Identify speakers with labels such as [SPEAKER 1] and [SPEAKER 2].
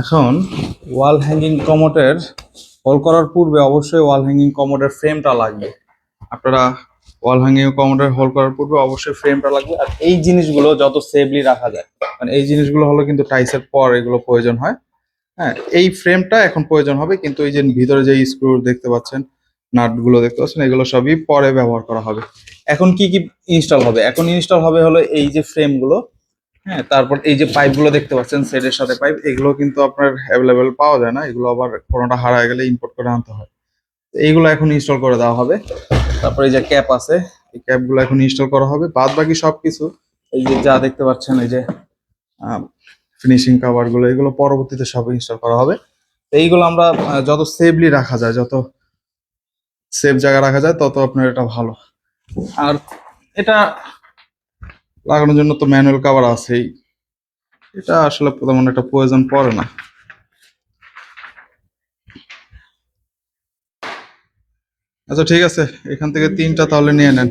[SPEAKER 1] এখন wall hanging কমোডের whole করার পূর্বে অবশ্যই ওয়াল হ্যাঙ্গিং কমোডের ফ্রেমটা লাগবে। আপনারা ওয়াল হ্যাঙ্গিং কমোডের হোল করার পূর্বে অবশ্যই ফ্রেমটা লাগবে। আর এই জিনিসগুলো যত সেফলি রাখা যায়, মানে এই জিনিসগুলো হলো কিন্তু টাইসের পর এগুলো প্রয়োজন হয়। হ্যাঁ, এই ফ্রেমটা এখন প্রয়োজন হবে, কিন্তু এই যে ভিতরে যে স্ক্রু দেখতে পাচ্ছেন, নাটগুলো দেখতে পাচ্ছেন, এগুলো সবই পরে ব্যবহার করা হবে। এখন কি কি ইনস্টল হবে? এখন ইনস্টল হবে হলো এই যে ফ্রেমগুলো। হ্যাঁ, তারপর এই যে পাইপগুলো দেখতে পাচ্ছেন, সেটের সাথে পাইপ, এগুলো কিন্তু আপনার অ্যাভেলেবেল পাওয়া যায় না, এগুলো আবার কোনোটা হারায় গেলে ইম্পোর্ট করে আনতে হয়। তো এইগুলো এখন ইনস্টল করে দেওয়া হবে। তারপরে এই যে ক্যাপ আছে, এই ক্যাপগুলো এখন ইনস্টল করা হবে। বাদ বাকি সবকিছু এই যে যা দেখতে পাচ্ছেন, এই যে ফিনিশিং কাভারগুলো, এগুলো পরবর্তীতে সব ইনস্টল করা হবে। তো এইগুলো আমরা যত সেফলি রাখা যায়, যত সেফ জায়গায় রাখা যায়, তত আপনার এটা ভালো। আর এটা লাগানোর জন্য তো ম্যানুয়াল কাভার আছেই, এটা আসলে তেমন একটা প্রয়োজন পড়ে না। আচ্ছা ঠিক আছে, এখান থেকে 3টা তাহলে নিয়ে নেন।